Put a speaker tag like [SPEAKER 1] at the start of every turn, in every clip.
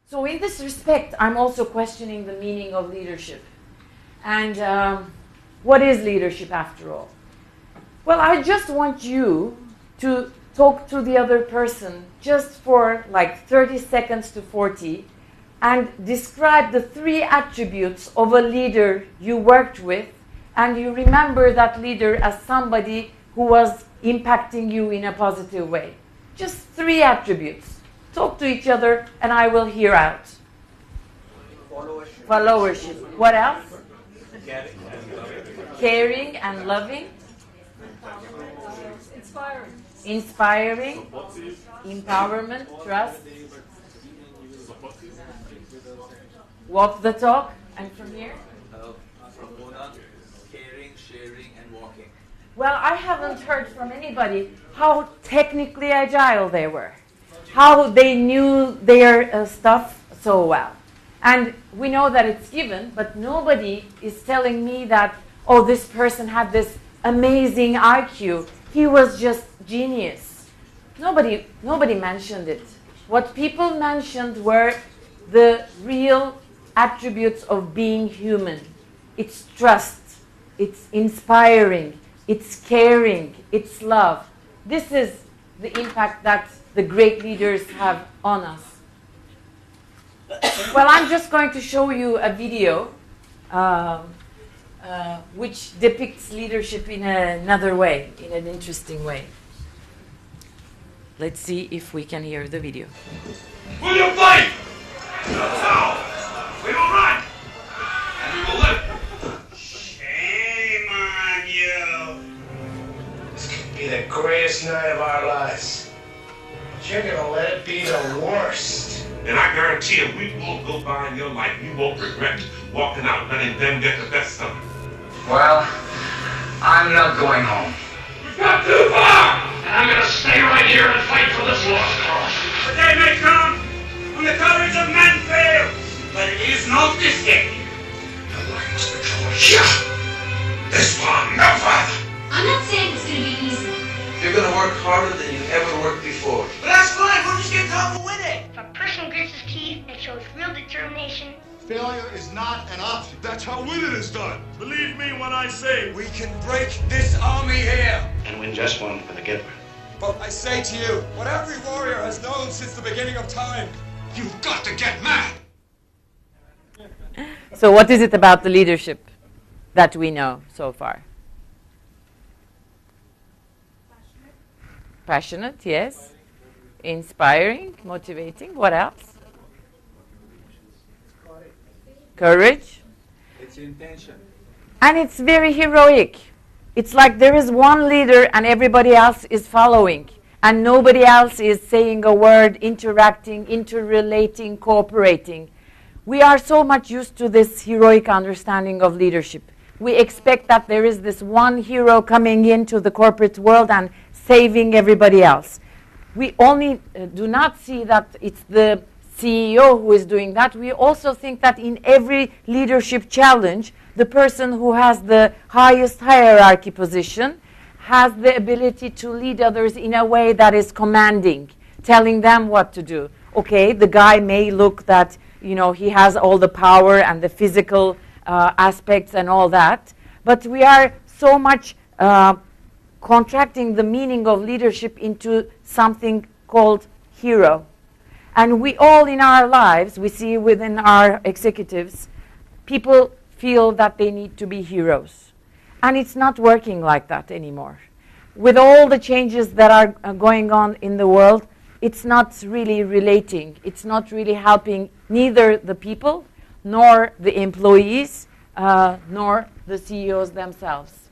[SPEAKER 1] So in this respect, I'm also questioning the meaning of leadership. And what is leadership after all? Well, I just want you to talk to the other person just for like 30 seconds to 40 and describe the 3 attributes of a leader you worked with, and you remember that leader as somebody who was impacting you in a positive way. Just 3 attributes. Talk to each other and I will hear out. Followership. What else? Caring and loving. Inspiring. Empowerment. Trust. Walk the talk. And from here?
[SPEAKER 2] From Mona, caring, sharing, and walking.
[SPEAKER 1] Well, I haven't heard from anybody how technically agile they were, how they knew their stuff so well. And we know that it's given, but nobody is telling me that, oh, this person had this amazing IQ. He was just genius. Nobody mentioned it. What people mentioned were the real attributes of being human. It's trust, it's inspiring, it's caring, it's love. This is the impact that the great leaders have on us. Well, I'm just going to show you a video which depicts leadership in another way, in an interesting way. Let's see if we can hear the video.
[SPEAKER 3] Will you fight? No. We will run. And we will live.
[SPEAKER 4] Shame on you. This could be the greatest night of our lives. But you're gonna let it be the worst.
[SPEAKER 3] And I guarantee you, we won't go by in your life. You won't regret walking out letting them get the best of it.
[SPEAKER 5] Well, I'm not going home.
[SPEAKER 3] We've got too far!
[SPEAKER 4] And I'm gonna stay right here and fight for this lost cause.
[SPEAKER 6] The day may come when the courage of man fails, but it is not this day.
[SPEAKER 4] The line must be drawn here. This one, no farther.
[SPEAKER 7] I'm not saying it's gonna be easy.
[SPEAKER 2] You're gonna work harder than you ever worked before.
[SPEAKER 6] But that's fine, we'll just get tough for winning.
[SPEAKER 7] If a person grits his teeth and shows real determination,
[SPEAKER 8] failure is not an option. That's how winning is done. Believe me when I say
[SPEAKER 6] We can break this army here.
[SPEAKER 4] And win just one for the giver.
[SPEAKER 8] But I say to you, what every warrior has known since the beginning of time, you've got to get mad.
[SPEAKER 1] So what is it about the leadership that we know so far? Passionate, yes. Inspiring, motivating. What else? Courage.
[SPEAKER 2] It's intention.
[SPEAKER 1] And it's very heroic. It's like there is one leader and everybody else is following. And nobody else is saying a word, interacting, interrelating, cooperating. We are so much used to this heroic understanding of leadership. We expect that there is this one hero coming into the corporate world and saving everybody else. We only do not see that it's the CEO who is doing that. We also think that in every leadership challenge, the person who has the highest hierarchy position has the ability to lead others in a way that is commanding, telling them what to do. Okay, the guy may look that, you know, he has all the power and the physical aspects and all that, but we are so much contracting the meaning of leadership into something called hero. And we all in our lives, we see within our executives, people feel that they need to be heroes. And it's not working like that anymore. With all the changes that are going on in the world, it's not really relating. It's not really helping neither the people, nor the employees, nor the CEOs themselves.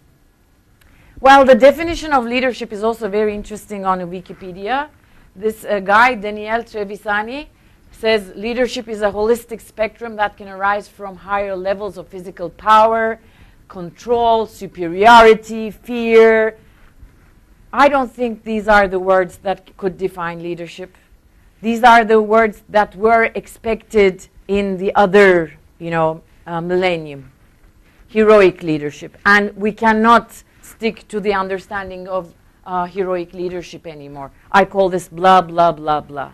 [SPEAKER 1] Well, the definition of leadership is also very interesting on Wikipedia. This guy, Daniel Trevisani, says leadership is a holistic spectrum that can arise from higher levels of physical power, control, superiority, fear. I don't think these are the words that could define leadership. These are the words that were expected in the other, millennium. Heroic leadership. And we cannot stick to the understanding of heroic leadership anymore. I call this blah, blah, blah, blah.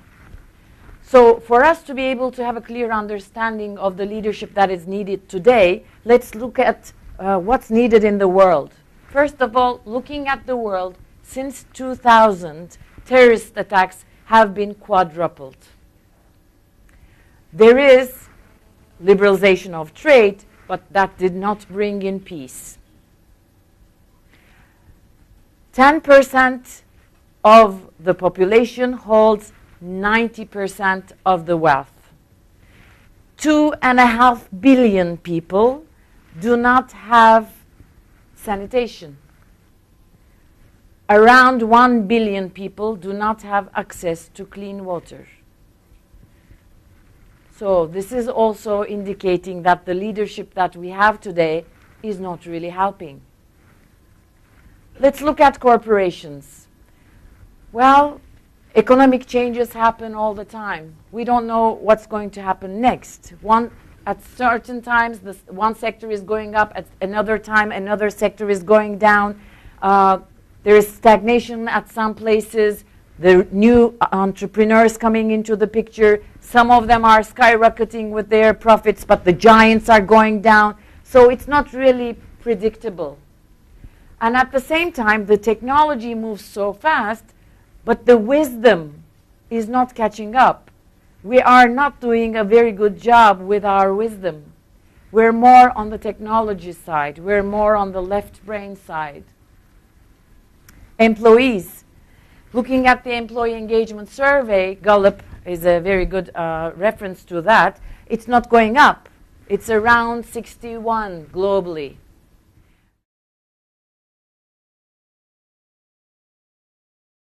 [SPEAKER 1] So for us to be able to have a clear understanding of the leadership that is needed today, let's look at what's needed in the world. First of all, looking at the world, since 2000, terrorist attacks have been quadrupled. There is liberalization of trade, but that did not bring in peace. 10% of the population holds 90% of the wealth. 2.5 billion people do not have sanitation. Around 1 billion people do not have access to clean water. So this is also indicating that the leadership that we have today is not really helping. Let's look at corporations. Well, economic changes happen all the time. We don't know what's going to happen next. At certain times, one sector is going up. At another time, another sector is going down. There is stagnation at some places. There are new entrepreneurs coming into the picture. Some of them are skyrocketing with their profits, but the giants are going down. So it's not really predictable. And at the same time, the technology moves so fast, but the wisdom is not catching up. We are not doing a very good job with our wisdom. We're more on the technology side. We're more on the left brain side. Employees. Looking at the employee engagement survey, Gallup is a very good reference to that. It's not going up. It's around 61 globally.